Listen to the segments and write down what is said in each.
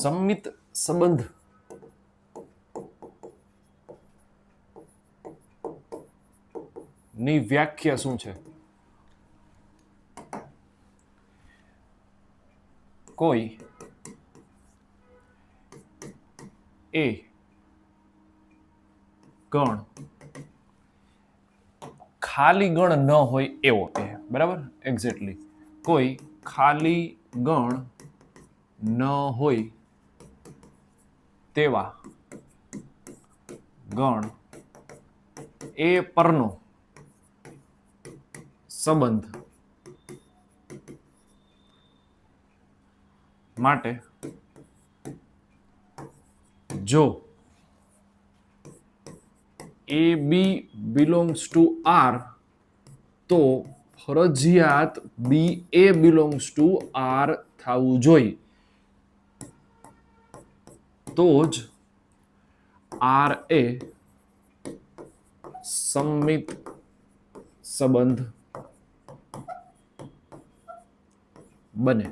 સંમિત સંબંધ ની વ્યાખ્યા શું છે? કોઈ એ ગણ ખાલી ગણ ન હોય એવો એ, બરાબર, એક્ઝેક્ટલી કોઈ ખાલી ગણ ન હોય તેવા ગણ એ પરનો સંબંધ માટે જો એ બી બિલોંગ્સ ટુ આર તો ફરજિયાત બી એ બિલોંગ્સ ટુ આર થવું જોઈએ, તો જ આર એ સંમિત સંબંધ બને.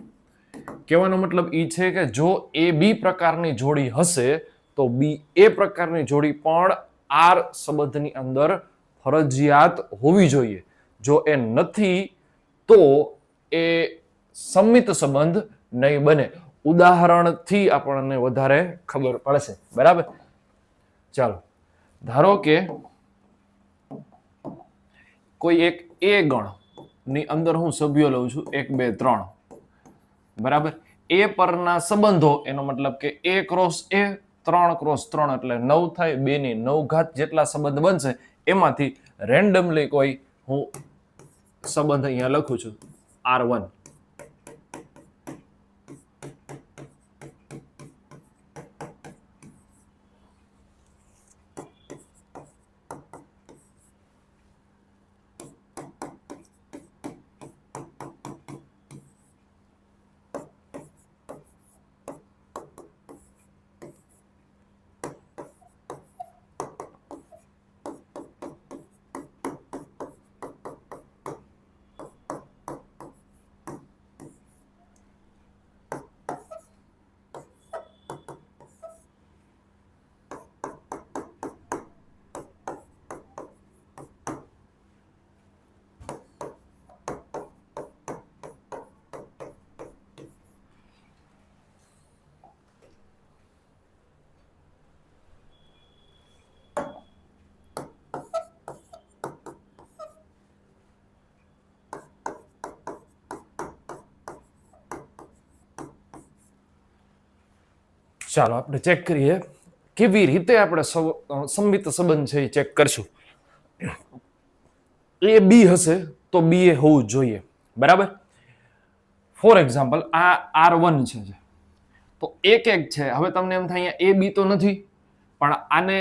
કહેવાનો મતલબ એ છે કે જો એ બી પ્રકારની જોડી હશે તો બી એ પ્રકારની જોડી પણ આર સંબંધની અંદર ફરજિયાત હોવી જોઈએ. જો એ નથી તો એ સંમિત સંબંધ નહીં બને. ઉદાહરણથી આપણને વધારે ખબર પડશે, બરાબર. ચાલો, ધારો કે કોઈ એક એ ગણ ની અંદર હું સભ્યો લઉં છું 1 2 3, બરાબર. એ પરના સંબંધો, એનો મતલબ કે a ક્રોસ a 3 ક્રોસ 3 એટલે 9 થાય, 2 ની 9 ઘાત જેટલા સંબંધ બનશે એમાંથી રેન્ડમલી કોઈ હું સંબંધ અહીંયા લખું છું R1. ચાલો આપણે ચેક કરીએ કેવી રીતે આપણે સંમિત સંબંધ છે એ ચેક કરશું. એ બી હશે તો બી એ હોવું જોઈએ, બરાબર. ફોર એક્ઝામ્પલ આ R1 છે તો એક છે. હવે તમને એમ થાય એ બી તો નથી, પણ આને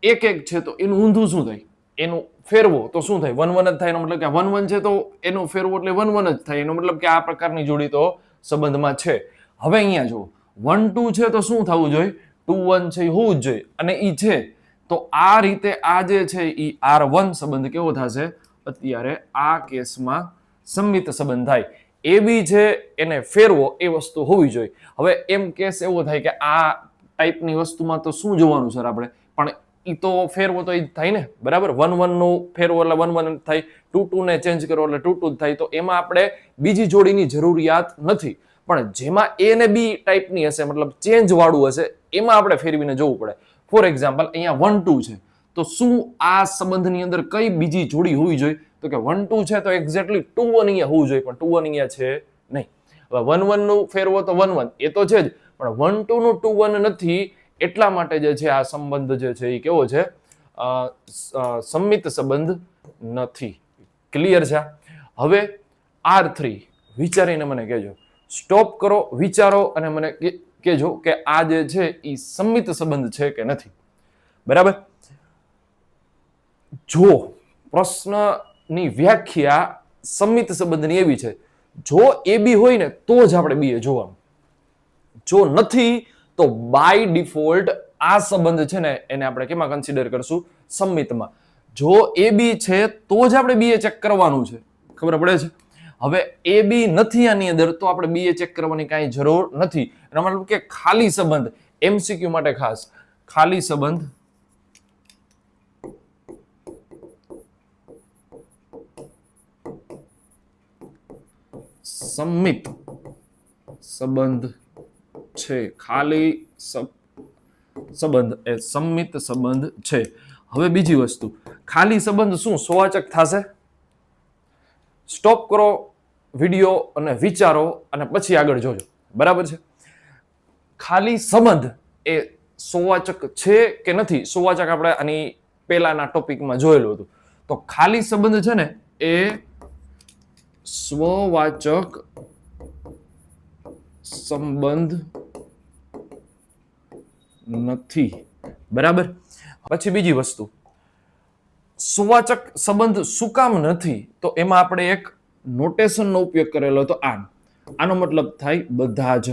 એક છે તો એનું ઊંધું શું થાય? એનું ફેરવો તો શું થાય? 1 1 જ થાય. એનો મતલબ કે 1 1 છે તો એનું ફેરવો એટલે 1 1 જ થાય. એનો મતલબ કે આ પ્રકારની જોડી તો સંબંધમાં છે. હવે અહીંયા જુઓ 1 2 છે તો શું થવું જોઈએ? 2 1 છે એ હોવું જ જોઈએ, અને ઈ છે તો આ રીતે આ જે છે એ R1 સંબંધ કેવો થશે? અત્યારે આ કેસમાં સંમિત સંબંધ થાય. એ બી છે એને ફેરવો એ વસ્તુ હોવી જોઈએ. હવે એમ કેસ એવો થાય કે આ ટાઈપની વસ્તુમાં તો શું જોવાનું સર આપણે? પણ ઈ તો ફેરવો તો ઈ જ થાય ને, બરાબર. 1 1 નું ફેરવો એટલે 1 1 થાય, 2 2 ને ચેન્જ કરો એટલે 2 2 થાય. તો એમાં આપણે બીજી જોડીની જરૂરિયાત નથી. પણ જેમાં એ ને બી ટાઈપની હશે, મતલબ ચેન્જ વાળું હશે, એમાં આપણે ફેરવીને જોવું પડે. ફોર એક્ઝામ્પલ અહીંયા 1 2 છે તો શું આ સંબંધની અંદર કઈ બીજી જોડી હોવી જોઈએ? તો કે 1 2 છે તો એક્ઝેક્ટલી 2 1 અહીંયા હોવું જોઈએ, પણ 2 1 અહીંયા છે નહીં. હવે 1 1 નું ફેરવો તો 1 1 એ તો છે જ, પણ 1 2 નું 2 1 નથી. એટલા માટે જે છે આ સંબંધ જે છે એ કેવો છે? સંમિત સંબંધ નથી. ક્લિયર છે? હવે R3 વિચારીને મને કહેજો. સ્ટોપ કરો, વિચારો અને મને કહેજો કે આ જે છે એ સંમિત સંબંધ છે કે નથી, બરાબર. જો પ્રશ્નની વ્યાખ્યા સંમિત સંબંધની એવી છે, જો એ બી હોય ને તો જ આપણે બી એ જોવાનું. જો નથી તો બાય ડિફોલ્ટ આ સંબંધ છે ને એને આપણે કેમાં કન્સિડર કરશું? સંમિતમાં. જો એ બી છે તો જ આપણે બી એ ચેક કરવાનું છે. ખબર પડે છે? હવે એ બી નથી આની અંદર તો આપણે બી એ ચેક કરવાની કાંઈ જરૂર નથી. એનો મતલબ કે ખાલી સંબંધ, એમસીક્યુ માટે ખાસ, ખાલી સંબંધ સંમિત સંબંધ છે. ખાલી સંબંધ એ સંમિત સંબંધ છે. હવે બીજી વસ્તુ, ખાલી સંબંધ શું સુવાચક થશે? સ્ટોપ કરો વિડીયો અને વિચારો અને પછી આગળ જોજો. બરાબર છે? ખાલી સંબંધ એ સુવાચક છે કે નથી? સુવાચક આપણે આની પહેલાના ટોપિકમાં જોયેલું હતું. તો ખાલી સંબંધ છે ને એ સ્વવાચક સંબંધ નથી. બરાબર? પછી બીજી વસ્તુ, સુવાચક સંબંધ શું કામ નથી? તો એમાં આપણે એક નોટેશનનો ઉપયોગ કરેલો હતો. આનો મતલબ થાય બધા જ.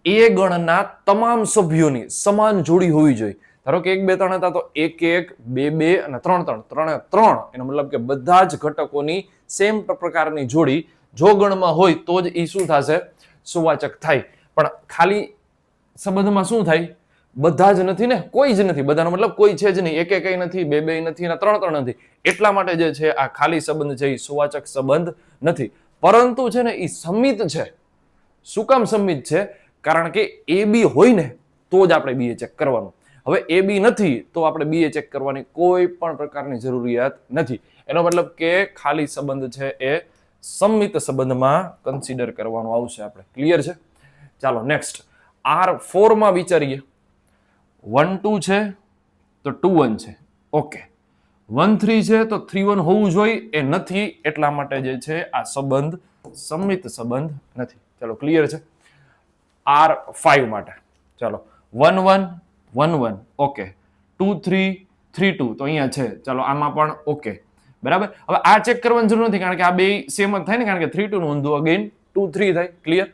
એ ગણના તમામ સભ્યોની સમાન જોડી હોવી જોઈએ. ધારો કે 1 2 3 હતા તો 1 1 2 2 અને 3 3 3 3. એનો મતલબ કે બધા જ ઘટકોની સેમ પ્રકારની જોડી જો ગણમાં હોય તો જ એ શું થશે? સુવાચક થાય. પણ ખાલી સંબંધમાં શું થાય? બધા જ નથી ને, કોઈ જ નથી. બધાનો મતલબ કોઈ છે જ નહીં. 1 1 નથી, 2 2 નથી અને 3 3 નથી. એટલા માટે જે છે આ ખાલી સંબંધ છે એ સુવાચક સંબંધ નથી. પરંતુ છે ને એ સંમિત છે. શું કામ સંમિત છે? કારણ કે એ બી હોય ને તો જ આપણે બી એ ચેક કરવાનું. હવે એ બી નથી તો આપણે બી એ ચેક કરવાની કોઈ પણ પ્રકારની જરૂરિયાત નથી. એનો મતલબ કે ખાલી સંબંધ છે એ સંમિત સંબંધમાં કન્સિડર કરવાનું આવશે આપણે. ક્લિયર છે? ચાલો નેક્સ્ટ R4 માં વિચારીએ. 1 2 છે તો 2 1 છે. ઓકે. 1 3 છે તો 3 1 હોવું જોઈએ, એ નથી. એટલા માટે જે છે આ સંબંધ સંમિત સંબંધ નથી. ચાલો ક્લિયર છે? R5 માટે ચાલો 1 1 1 1 ઓકે, 2 3 3 2 તો અહીંયા છે. ચાલો આમાં પણ ઓકે. બરાબર? હવે આ ચેક કરવાની જરૂર નથી કારણ કે આ બે સેમ જ થાય ને, કારણ કે 3 2 નું ઊંધું અગેન 2 3 થાય. ક્લિયર?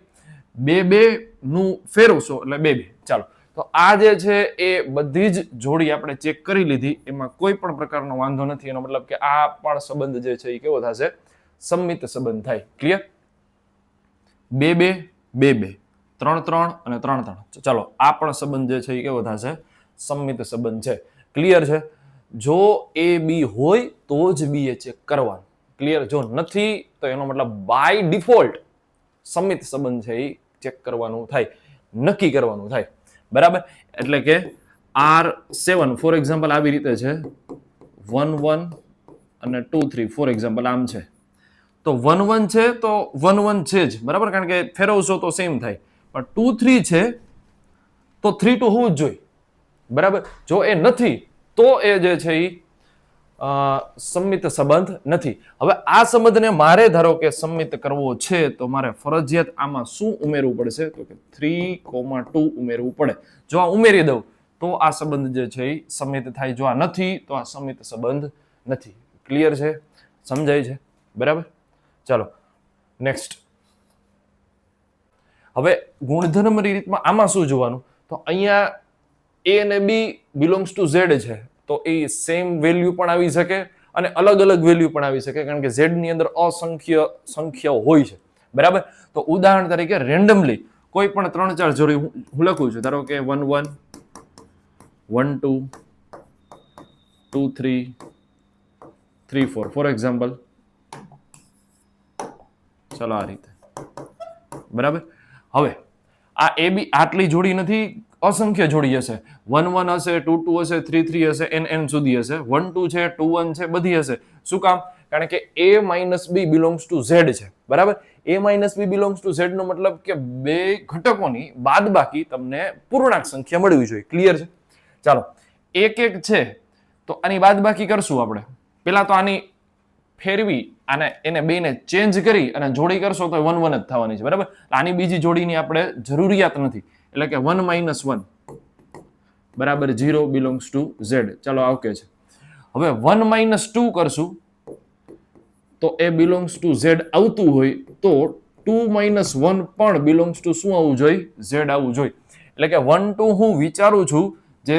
2 2 નું ફેરવશો એટલે 2 2. ચાલો તો આ જે છે એ બધી જ જોડી આપણે ચેક કરી લીધી, એમાં કોઈ પણ પ્રકારનો વાંધો નથી. એનો મતલબ કે આ પણ સંબંધ જે છે એ કેવો થશે? સંમિત સંબંધ થાય. ક્લિયર? 2 2 2 2 3 3 અને 3 3. ચાલો આ પણ સંબંધ જે છે એ કેવો થશે? સંમિત સંબંધ છે. ક્લિયર છે? જો એ બી હોય તો જ બી એ ચેક કરવાનું. ક્લિયર? જો નથી તો એનો મતલબ બાય ડિફોલ્ટ સંમિત સંબંધ છે એ ચેક કરવાનું થાય, નક્કી કરવાનું થાય. બરાબર? એટલે કે R7 ફોર એક્ઝામ્પલ આવી રીતે છે, 1 1 અને 2 3 ફોર એક્ઝામ્પલ આમ છે. તો 1 1 છે તો 1 1 છે જ. બરાબર? કારણ કે ફેરવશો તો સેમ થાય. પણ 2 3 છે તો 3 2 હોવું જ જોઈએ. બરાબર? જો એ નથી તો એ જે છે એ સંમિત સંબંધ નથી. હવે આ સંબંધને મારે ધારો કે સંમિત કરવો છે તો મારે ફરજિયાત આમાં શું ઉમેરવું પડશે? તો કે 3,2 ઉમેરવું પડે. જો આ ઉમેરી દઉં તો આ સંબંધ જે છે એ સંમિત થાય. જો આ નથી તો આ સંમિત સંબંધ નથી. ક્લિયર છે? સમજાય છે? બરાબર? ચાલો નેક્સ્ટ. હવે ગુણધર્મની રીતમાં આમાં શું જોવાનું? તો અહીંયા A અને B બિલોંગ્સ ટુ Z છે તો એ સેમ વેલ્યુ પણ આવી શકે અને અલગ અલગ વેલ્યુ પણ આવી શકે, કારણ કે Z ની અંદર અસંખ્ય સંખ્યાઓ હોય છે. બરાબર? તો ઉદાહરણ તરીકે રેન્ડમલી કોઈ પણ 3 4 જોડી હું લખું છું. ધારો કે 1 1 1 2 2 3 3 4 ફોર એક્ઝામ્પલ. ચાલો આ રીતે. બરાબર? હવે આ એ બી આટલી જોડી નથી, અસંખ્ય જોડી હશે. 1 1 હશે, 2 2 હશે, 3 3 હશે, n સુધી હશે, 1 2 છે, 2 1 છે, બધી હશે. શું કામ? કારણ કે A - B belongs to Z છે. બરાબર? A - B belongs to Z નો મતલબ કે બે ઘટકોની બાદબાકી તમને પૂર્ણાંક સંખ્યા મળવી જોઈએ. ક્લિયર છે? ચાલો 1 1 છે તો આની બાદબાકી કરશું આપણે. પેલા તો આની ફેરવી અને એને બેને ચેન્જ કરી અને જોડી કરશો તો 1 1 જ થવાની છે. બરાબર? આની બીજી જોડીની આપણે જરૂરિયાત નથી. એટલે કે 1 - 1 બરાબર 0 બિલોંગ્સ ટુ Z. ચાલો ઓકે છે. હવે 1 - 2 કરશું તો એ બિલોંગ્સ ટુ Z આવતું હોય તો 2 - 1 પણ બિલોંગ્સ ટુ શું આવવું જોઈએ? Z આવવું જોઈએ. એટલે કે 1 2 હું વિચારું છું જે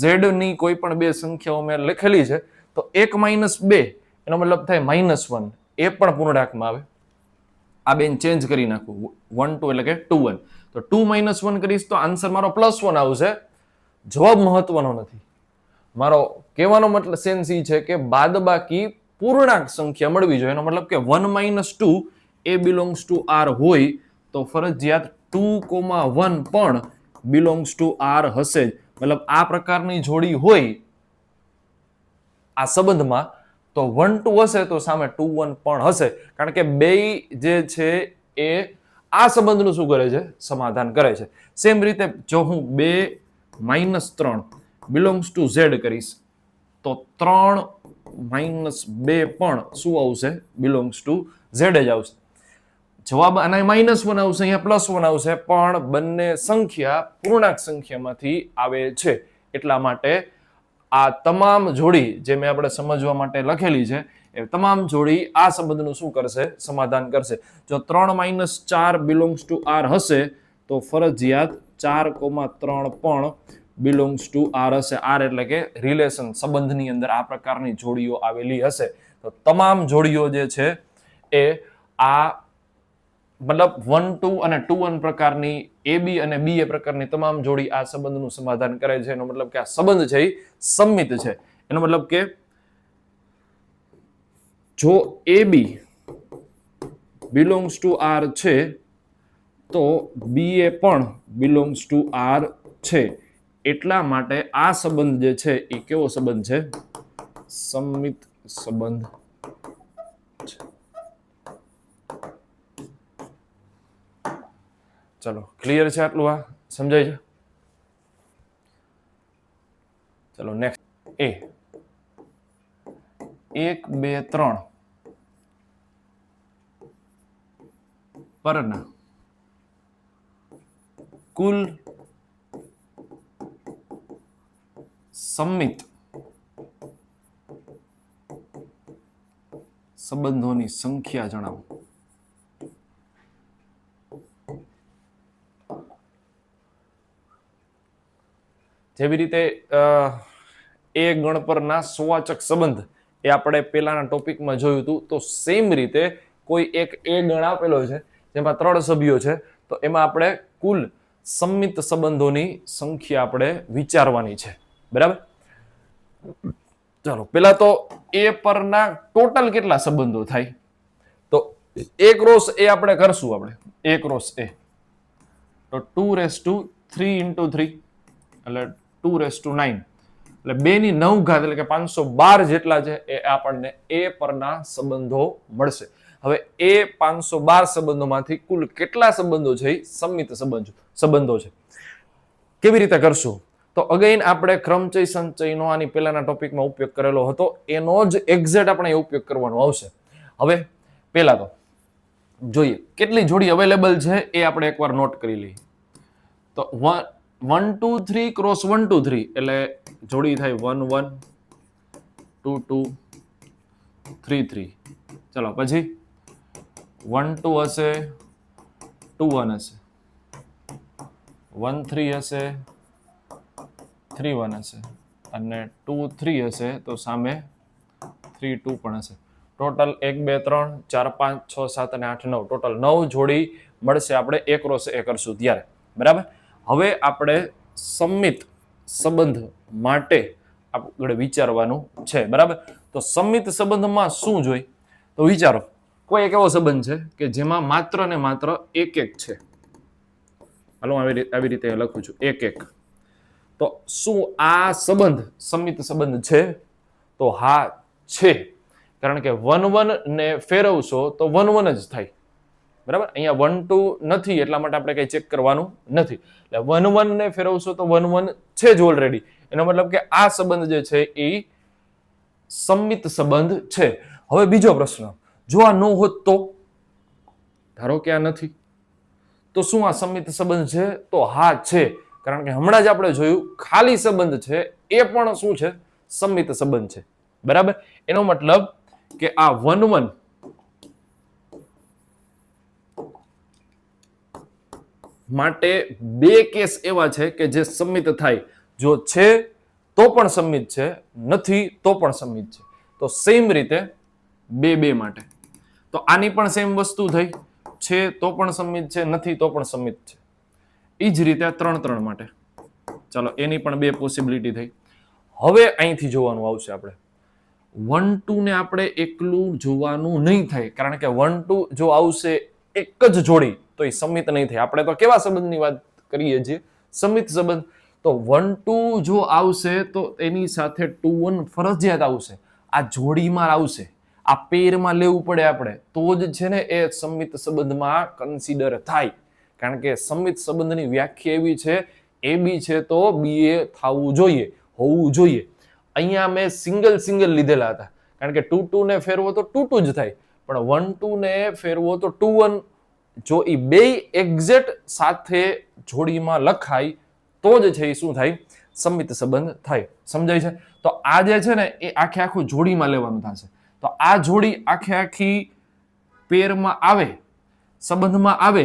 Z ની કોઈ પણ બે સંખ્યાઓ મેં લખેલી છે તો 1 - 2 એનો મતલબ થાય -1. એ પણ પૂર્ણાંકમાં આવે. આ બેન ચેન્જ કરી નાખું, 1 2 એટલે કે 2 1. તો 2 - 1 કરીશ તો આન્સર મારો +1 આવશે. જવાબ મહત્વનો નથી. મારો કહેવાનો મતલબ સેન્સ એ છે કે બાદબાકી પૂર્ણાંક સંખ્યા મળવી જોઈએ. એનો મતલબ કે 1 - 2 એ બિલોંગ્સ ટુ R હોય તો ફરજિયાત 2,1 પણ બિલોંગ્સ ટુ R હશે. મતલબ આ પ્રકારની જોડી હોય આ સંબંધમાં તો 1 2 હશે તો સામે 2 1 પણ હશે. કારણ કે બે જે છે એ આ સંબંધનું શું કરે છે? સમાધાન કરે છે. સેમ રીતે જો હું 2 - 3 બિલોંગ્સ ટુ Z કરીશ તો 3 - 2 પણ શું આવશે? બિલોંગ્સ ટુ Z જ આવશે. જવાબ આના -1 આવશે, અહીંયા +1 આવશે, પણ બંને સંખ્યા પૂર્ણાંક સંખ્યામાંથી આવે છે. એટલા માટે આ તમામ જોડી જે મેં આપણે સમજવા માટે લખેલી છે એ તમામ જોડી આ સંબંધનું શું કરશે? સમાધાન કરશે. જો 3 - 4 બિલોંગ્સ ટુ R હશે તો ફરજિયાત 4,3 પણ બિલોંગ્સ ટુ R હશે. R એટલે કે રિલેશન, સંબંધની અંદર આ પ્રકારની જોડીઓ આવેલી હશે. તો તમામ જોડીઓ જે છે એ આ મતલબ 1 2 અને 2 1 પ્રકારની AB અને BA પ્રકારની તમામ જોડી આ સંબંધનું સમાધાન કરે છે. એનો મતલબ કે આ સંબંધ છે એ સંમિત છે. એનો મતલબ કે જો AB બિલોંગ્સ ટુ R છે તો BA પણ બિલોંગ્સ ટુ R છે. એટલા માટે આ સંબંધ જે છે એ કેવો સંબંધ છે? સંમિત સંબંધ છે. ચલો, ક્લિયર છે આટલું? આ સમજાય છે? ચલો નેક્સ્ટ. A 1 2 3 પરના કુલ સંમિત સંબંધોની સંખ્યા જણાવો. જેવી રીતે એ ગણ પરના સુવાચક સંબંધ એ આપણે પેલાના ટોપિકમાં જોયું હતું, તો સેમ રીતે કોઈ એક એ ગણ આપેલો છે જેમાં 3 સભ્યો છે તો એમાં આપણે કુલ સંમિત સંબંધોની સંખ્યા આપણે વિચારવાની છે. બરાબર? ચાલો, પેલા તો એ પરના ટોટલ કેટલા સંબંધો થાય? તો A ક્રોસ A આપણે કરશું. આપણે A ક્રોસ A તો 2 × 3 × 3 એટલે 2 / 9 એટલે 2 ની 9 ઘાત એટલે કે 512 જેટલા છે એ આપણને એ પરના સંબંધો મળશે. હવે એ 512 સંબંધોમાંથી કુલ કેટલા સંબંધો છે એ સંમિત સંબંધો છે. કેવી રીતે કરશું? તો અગેન આપણે ક્રમચય સંચયનો આની પહેલાના ટોપિકમાં ઉપયોગ કરેલો હતો, એનો જ એક્ઝેક્ટ આપણે ઉપયોગ કરવાનો આવશે. હવે પહેલા તો જોઈએ કેટલી જોડી અવેલેબલ છે એ આપણે એકવાર નોટ કરી લઈએ. તો 1 2 3 ક્રોસ 1 2 3 એટલે જોડી થાય 1 1 2 2 3 3. ચલો પછી 1 2 હશે, 2 1 હશે, 1 3 હશે, 3 1 હશે અને 2 3 હશે તો સામે 3 2 પણ હશે. ટોટલ 1 2 3 4 5 6 7 અને 8 9 ટોટલ 9 જોડી મળશે આપણે A ક્રોસ A કરશું ત્યારે. બરાબર? હવે આપણે સંમિત સંબંધ માટે આપણે વિચારવાનું છે. બરાબર? તો સંમિત સંબંધમાં શું જોઈ? તો વિચારો, કોઈ એક એવો સંબંધ છે કે જેમાં માત્ર ને માત્ર એક એક છે. હાલો આવી રીતે લખું છું, એક એક. તો શું આ સંબંધ સંમિત સંબંધ છે? તો હા છે. કારણ કે 1 1 ને ફેરવશો તો 1 1 જ થાય. બરાબર? અહીંયા 1 2 નથી એટલા માટે આપણે કઈ ચેક કરવાનું નથી. એટલે 1 1 ને ફેરવશો તો 1 1 છે જ ઓલરેડી. એનો મતલબ કે આ સંબંધ જે છે એ સંમિત સંબંધ છે. હવે બીજો પ્રશ્ન, જો આ ન હોત તો? ધારો કે આ નથી તો શું આ સંમિત સંબંધ છે? તો હા છે. કારણ કે હમણાં જ આપણે જોયું ખાલી સંબંધ છે એ પણ શું છે? સંમિત સંબંધ છે. બરાબર? એનો મતલબ કે આ 1 1 માટે બે કેસ એવા છે કે જે સંમિત થાય. જો છે તો પણ સંમિત છે, નથી તો પણ સંમિત છે. તો સેમ રીતે 2 2 માટે તો આની પણ સેમ વસ્તુ થઈ, છે તો પણ સમિત છે, નથી તો પણ સમિત છે. એ જ રીતે 3 માટે ચાલો એની પણ 2 પોસિબિલિટી થઈ. હવે અહીંથી જોવાનું આવશે આપણે 1 2 ને આપણે એકલું જોવાનું નહીં થાય, કારણ કે 1 2 જો આવશે એક જ જોડી તો એ સમિત નહીં થાય. આપણે તો કેવા સંબંધની વાત કરીએ છીએ? સમિત સંબંધ. તો 1 2 જો આવશે તો એની સાથે 2 1 ફરજિયાત આવશે, આ જોડીમાં આવશે, આ પેરમાં લેવું પડે આપણે, તો જ છે ને એ સમિત સંબંધમાં કન્સિડર થાય. કારણ કે સમિત સંબંધની વ્યાખ્યા એવી છે, એ બી છે તો બી એ થવું જોઈએ, હોવું જોઈએ. અહીંયા મેં સિંગલ લીધેલા હતા, કારણ કે 2 2 ને ફેરવો તો 2 2 જ થાય, પણ 1 2 ને ફેરવો તો 2 1. જો એ બે એક્ઝેક્ટ સાથે જોડીમાં લખાય તો જ છે એ શું થાય? સમિત સંબંધ થાય. સમજાય છે? તો આ જે છે ને એ આખે આખું જોડીમાં લેવાનું થશે. તો આ જોડી આખે આખી પેરમાં આવે, સંબંધમાં આવે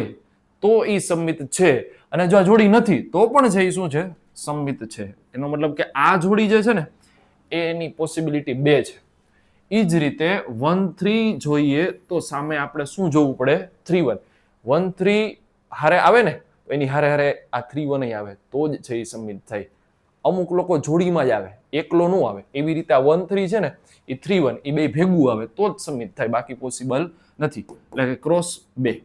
તો એ સમિત છે, અને જો આ જોડી નથી તો પણ છે એ શું છે? સમિત છે. એનો મતલબ કે આ જોડી જે છે ને એની પોસિબિલિટી 2 છે. એ જ રીતે 1 3 જોઈએ તો સામે આપણે શું જોવું પડે? 3 1. 1 3 હારે આવે ને તો એની હારે હારે આ 3 1 આવે તો જ છે એ સમિત થાય. અમુક લોકો જોડીમાં જ આવે, એકલો ન આવે. એવી રીતે આ 1 3 છે ને એ 3 1 એ બે ભેગું આવે તો જ સમિત થાય, બાકી પોસિબલ નથી. એટલે કે ક્રોસ 2.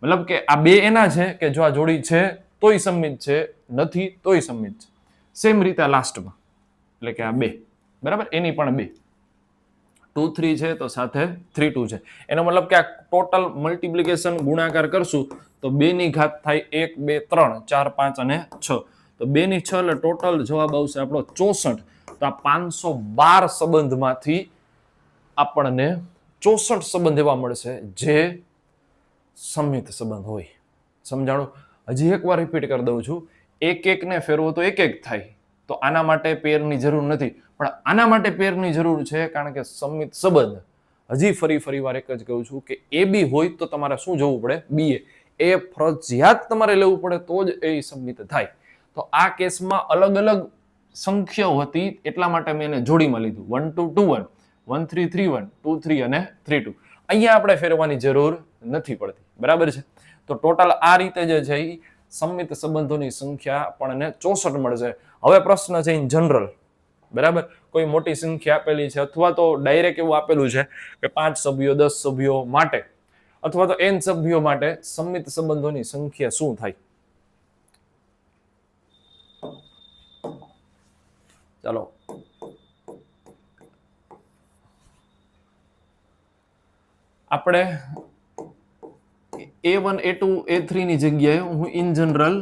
મતલબ કે આ બે એના છે કે જો આ જોડી છે તોય સમિત છે, નથી તોય સમિત છે. સેમ રીતે લાસ્ટમાં એટલે કે આ 2, બરાબર, એની પણ 2. 2 3 છે તો સાથે 3 2 છે. એનો મતલબ કે આ ટોટલ મલ્ટિપ્લિકેશન ગુણાકાર કરશું તો 2 ની ઘાત થાય 1 2 3 4 5 અને 6. તો 2 ની 6 એટલે ટોટલ જવાબ આવશે આપણો 64. તો આ 512 સંબંધમાંથી આપણને 64 સંબંધ એવા મળશે જે સમિત સંબંધ હોય. સમજાણું? હજી એકવાર રિપીટ કરી દઉં છું. એક ને ફેરવો તો એક થાય, તો આના માટે પેરની જરૂર નથી, પણ આના માટે પેરની જરૂર છે, કારણ કે સમિત સંબંધ. હજી ફરી વાર એક જ કહું છું કે એ બી હોય તો તમારે શું જોવું પડે? બી એ ફરજિયાત તમારે લેવું પડે તો જ એ સમિત થાય. તો આ કેસમાં અલગ અલગ સંખ્યાઓ હતી, એટલા માટે મેં એને જોડીમાં લીધું. 1 2 2 1, 1 3 3 1, 2 3 અને 3 2. અહીંયા આપણે ફેરવાની જરૂર નથી પડતી, બરાબર છે? તો ટોટલ આ રીતે જે છે એ સમિત સંબંધોની સંખ્યા આપણને 64 મળશે. હવે પ્રશ્ન છે ઇન જનરલ, બરાબર, કોઈ મોટી સંખ્યા આપેલી છે અથવા તો ડાયરેક્ટ એવું આપેલું છે કે 5 સભ્યો 10 સભ્યો માટે અથવા તો n સભ્યો માટે સમિત સંબંધોની સંખ્યા શું થાય? ચાલો આપણે A1 A2 A3 ની જગ્યાએ હું ઇન જનરલ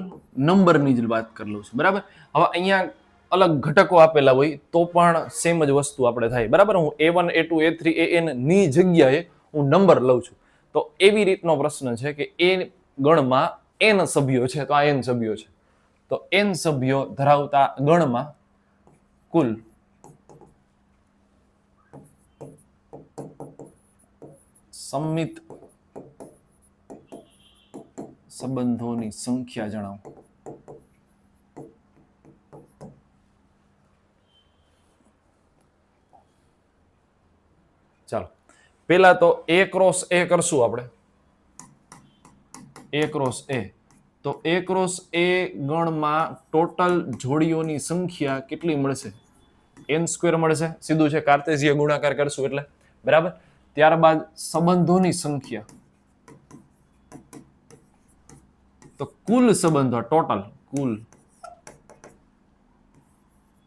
નંબરની જ વાત કરી લઉં છું, બરાબર. હવે અહીંયા અલગ ઘટકો આપેલા હોય તો પણ સેમ જ વસ્તુ આપણે થાય, બરાબર. હું A1 A2 A3 AN ની જગ્યાએ હું નંબર લઉં છું. તો એવી રીતનો પ્રશ્ન છે કે એ ગણમાં n સભ્યો છે, તો આ n સભ્યો છે, તો n સભ્યો ધરાવતા ગણમાં કુલ સમિત સંબંધોની સંખ્યા જણાવો. ચાલો પેલા તો A ક્રોસ A કરશું આપણે. A cross A. તો A ક્રોસ A ગણમાં ટોટલ જોડીઓની સંખ્યા કેટલી મળશે? n² મળશે. સીધું છે, કાર્તેશીય ગુણાકાર કરશું એટલે, બરાબર. ત્યારબાદ સંબંધોની સંખ્યા, તો કુલ સંબંધો ટોટલ કુલ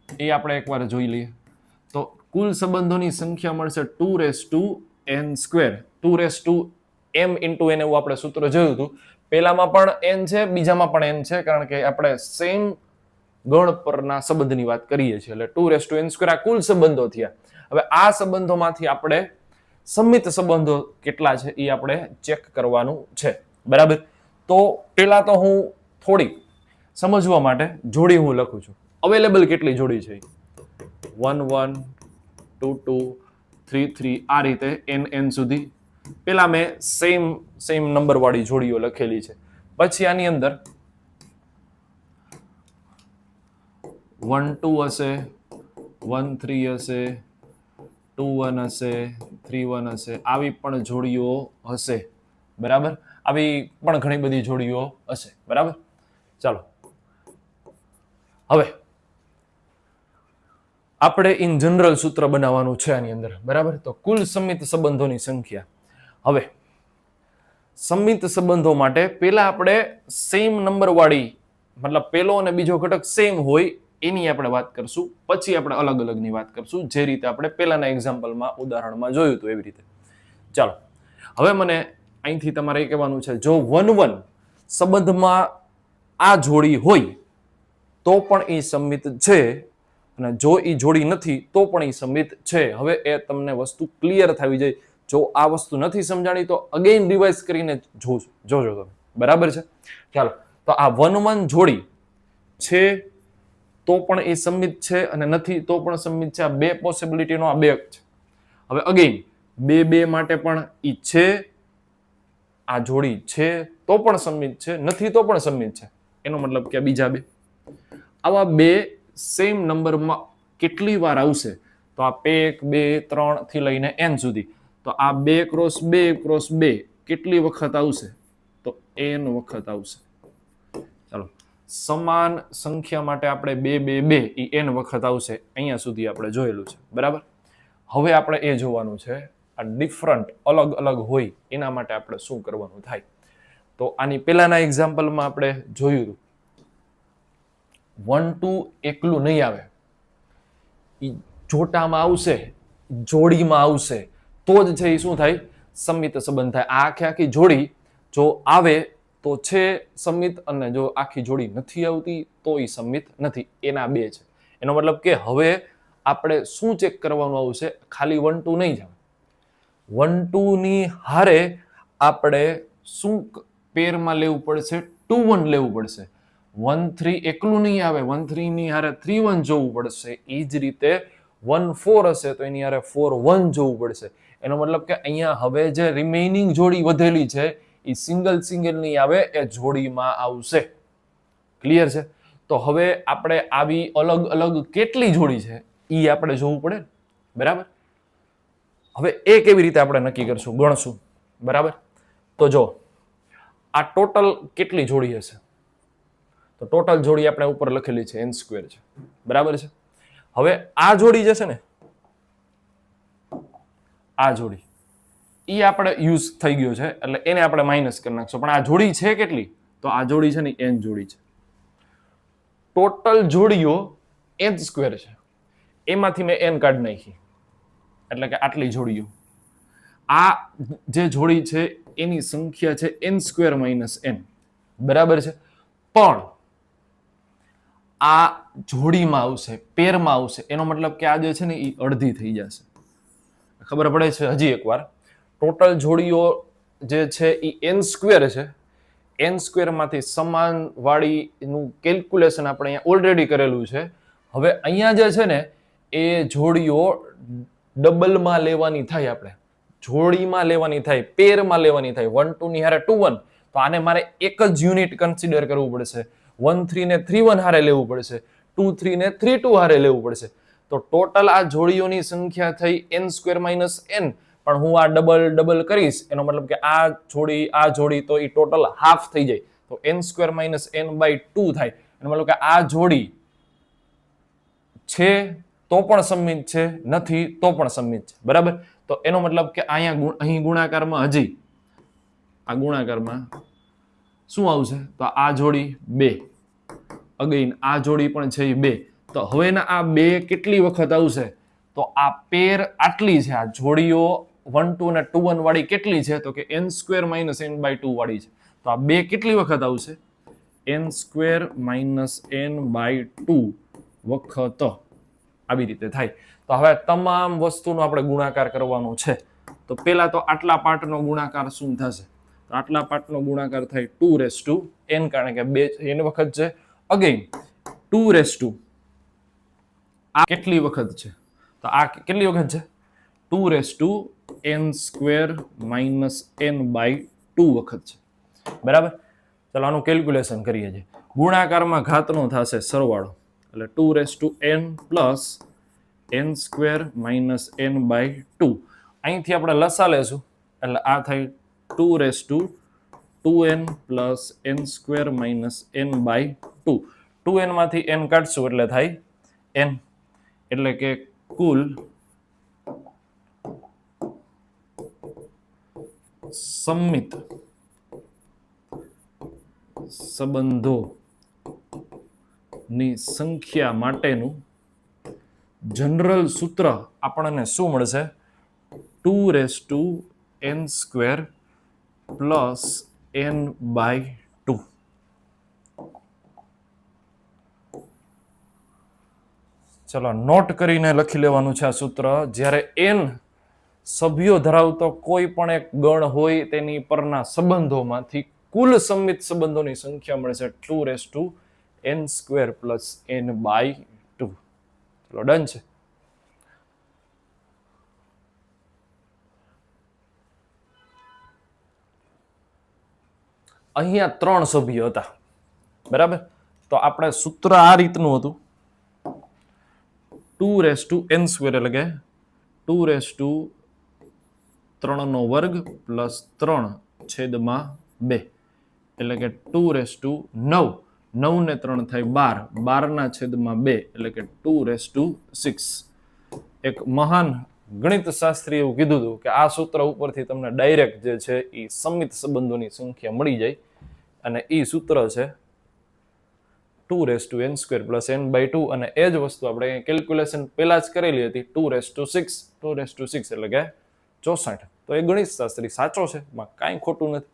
એ આપણે એકવાર જોઈ લઈએ. તો કુલ સંબંધોની સંખ્યા મળશે 2n². 2m × n એવું આપણે સૂત્ર જોયું હતું. પેલામાં પણ n છે, બીજામાં પણ n છે, કારણ કે આપણે સેમ ગણ પરના સંબંધની વાત કરીએ છીએ. એટલે 2n² આ કુલ સંબંધો થયા. હવે આ સંબંધોમાંથી આપણે સમિત સંબંધો કેટલા છે એ આપણે ચેક કરવાનું છે, બરાબર. તો પેલા તો હું થોડી સમજવા માટે જોડી હું લખું છું. અવેલેબલ કેટલી જોડી છે? 1 1 2 2 3 3 આ રીતે n સુધી પેલા મેં સેમ નંબર વાળી જોડીઓ લખેલી છે. પછી આની અંદર 1 2 હશે, 1 3 હશે, 2 1 હશે, 3 1 હશે, આવી પણ જોડીઓ હશે, બરાબર. આવી પણ ઘણી બધી જોડીઓ હશે, બરાબર. ચાલો હવે આપણે ઇન જનરલ સૂત્ર બનાવવાનું છે આની અંદર, બરાબર. તો કુલ સંમિત સંબંધોની સંખ્યા. હવે સંમિત સંબંધો માટે પેલા આપણે સેમ નંબર વાળી, મતલબ પેલો અને બીજો ઘટક સેમ હોય એની આપણે વાત કરશું, પછી આપણે અલગ અલગની વાત કરશું, જે રીતે આપણે પેલાના એક્ઝામ્પલમાં ઉદાહરણમાં જોયું હતું એવી રીતે. ચાલો હવે મને અહીંથી તમારે એ કહેવાનું છે, જો 1 1 સંબંધમાં આ જોડી હોય તો પણ એ સંમિત છે, અને જો એ જોડી નથી તો પણ એ સંમિત છે. હવે એ તમને વસ્તુ ક્લિયર થવી જોઈએ. જો આ વસ્તુ નથી સમજાણી તો અગેન રિવાઇઝ કરીને જોજો તમે, બરાબર છે. ચાલો તો આ 1 1 જોડી છે તો પણ એ સંમિત છે, અને નથી તો પણ સંમિત છે. આ બે પોસિબિલિટીનો આ બે છે. હવે અગેન 2 2 માટે પણ ઈ છે, આ જોડી છે તો પણ સંમિત છે, નથી તો પણ સંમિત છે. એનો મતલબ કે બીજા બે આવા બે સેમ નંબરમાં કેટલી વાર આવશે, તો આ 1 2 3 થી લઈને n સુધી, તો આ 2 × 2 × 2 કેટલી વખત આવશે, તો n વખત આવશે. ચાલો સમાન સંખ્યા માટે આપણે 2 2 2 એ n વખત આવશે. અહીંયા સુધી આપણે જોયેલું છે, બરાબર. હવે આપણે એ જોવાનું છે આ ડિફરન્ટ અલગ અલગ હોય એના માટે આપણે શું કરવાનું થાય. તો આની પહેલાના એક્ઝામ્પલમાં આપણે જોયું 1 2 એકલું નહીં આવે, જોટામાં આવશે, જોડીમાં આવશે, તો જ છે એ શું થાય, સંમિત સંબંધ થાય. આ આખી જોડી જો આવે તો છે સંમિત, અને જો આખી જોડી નથી આવતી તો એ સંમિત નથી. એના બે છે. એનો મતલબ કે હવે આપણે શું ચેક કરવાનું આવશે, ખાલી 1 2 નહીં જાવ, 1 2 ની હારે આપણે શું પેરમાં લેવું પડશે, 2 1 લેવું પડશે. 1 3 એકલું નહીં આવે, 1 3 ની હારે 3 1 જોવું પડશે. એ જ રીતે 1 4 હશે તો એની હારે 4 1 જોવું પડશે. એનો મતલબ કે અહીંયા હવે જે રિમેઇનિંગ જોડી વધેલી છે એ સિંગલ ની આવે, એ જોડીમાં આવશે. ક્લિયર છે. તો હવે આપણે આવી અલગ અલગ કેટલી જોડી છે એ આપણે જોવું પડે, બરાબર. હવે એ કેવી રીતે આપણે નક્કી કરશું, ગણશું, બરાબર. તો જો આ ટોટલ કેટલી જોડી હશે, તો ટોટલ જોડી આપણે ઉપર લખેલી છે n² છે, બરાબર છે. હવે આ જોડી જે છે ને, આ જોડી એ આપણે યુઝ થઈ ગયો છે એટલે એને આપણે માઇનસ કરી નાખશું. પણ આ જોડી છે કેટલી, તો આ જોડી છે ને n જોડી છે. ટોટલ જોડીઓ n² છે, એમાંથી મેં n કાઢી નાખી, એટલે કે આટલી જોડીઓ. આ જે જોડી છે એની સંખ્યા છે n² - n, બરાબર છે. પણ આ જોડીમાં આવશે, પેરમાં આવશે, એનો મતલબ કે આ જે છે ને એ અડધી થઈ જશે. ખબર પડે છે? હજી એકવાર, ટોટલ જોડીઓ જે છે એ n² છે. n² માંથી સમાન વાળીનું કેલ્ક્યુલેશન આપણે અહીંયા ઓલરેડી કરેલું છે. હવે અહીંયા જે છે ને એ જોડીઓ ડબલમાં લેવાની થાય, આપણે જોડીમાં લેવાની થાય, પેરમાં લેવાની થાય. 1 2 ની હારે 2 1, તો આને મારે એક જ યુનિટ કન્સિડર કરવું પડશે. 1 3 ને 3 1 હારે લેવું પડશે, 2 3 ને 3 2 હારે લેવું પડશે. તો ટોટલ આ જોડીઓની સંખ્યા થઈ n² - n. પણ હું આ ડબલ કરીશ, એનો મતલબ કે આ જોડી તો એ ટોટલ હાફ થઈ જાય, તો n² - n/2 થાય. એનો મતલબ કે આ જોડી છે તો પણ સંમિત છે, નથી તો પણ સંમિત છે, બરાબર. તો એનો મતલબ કે અહીં ગુણાકારમાં હજી આ ગુણાકારમાં શું આવશે, તો આ જોડી 2, અગેન આ જોડી પણ છે 2. તો હવે આ 2 કેટલી વખત આવશે, તો આ પેર આટલી છે, આ જોડીઓ 1 2 અને 2 1 વાળી કેટલી છે, તો કે n² - n/2 વાળી છે. તો આ 2 કેટલી વખત આવશે, n² - n/2 વખત આવી રીતે થાય. તો હવે તમામ વસ્તુનો આપણે ગુણાકાર કરવાનો છે. તો પેલા તો આટલા પાર્ટનો ગુણાકાર શું થશે, તો આટલા પાર્ટનો ગુણાકાર થાય 2n, કારણ કે 2 n વખત છે. અગેન 2 આ કેટલી વખત છે, તો આ કેટલી વખત છે, 2n² - n/2 વખત છે, બરાબર. ચાલો આનું કેલ્ક્યુલેશન કરીએ છીએ. ગુણાકારમાં ઘાતનો થશે સરવાળો, એટલે 2n + n square minus n by 2. અહીંથી આપણે લસા લેશું એટલે આ થાય 2 plus n square minus n by 2. 2n માંથી n કાઢશું એટલે થાય n, એટલે કે કુલ સંમિત સંબંધોની સંખ્યા માટેનું જનરલ સૂત્ર આપણને શું મળશે? 2n² plus n by 2. ચલો નોટ કરીને લખી લેવાનું છે આ સૂત્ર. જ્યારે n સભ્યો ધરાવતો કોઈ પણ એક ગણ હોય તેની પરના સંબંધોમાંથી કુલ સંમિત સંબંધોની સંખ્યા મળશે 2n² પ્લસ n બાય 2. ચલો ડન છે. અહીંયા 3 સભ્યો હતા, બરાબર? તો આપણે સૂત્ર આ રીતનું હતું, 2n² એટલે કે 2^3 પ્લસ 3/2 એટલે કે 2/9. 9 ને 3 થાય 12, 12/2 એટલે કે 2/6. એક મહાન ગણિત શાસ્ત્રી એવું કીધું હતું કે આ સૂત્ર ઉપરથી તમને ડાયરેક્ટ જે છે એ સંમિત સંબંધોની સંખ્યા મળી જાય, અને એ સૂત્ર છે 2n² પ્લસ n બાય 2. અને એ જ વસ્તુ આપણે કેલ્ક્યુલેશન પહેલા જ કરેલી હતી, 2/6 એટલે કે 64. તો એ ગણિત શાસ્ત્રી સાચો છે, એમાં કાંઈ ખોટું નથી.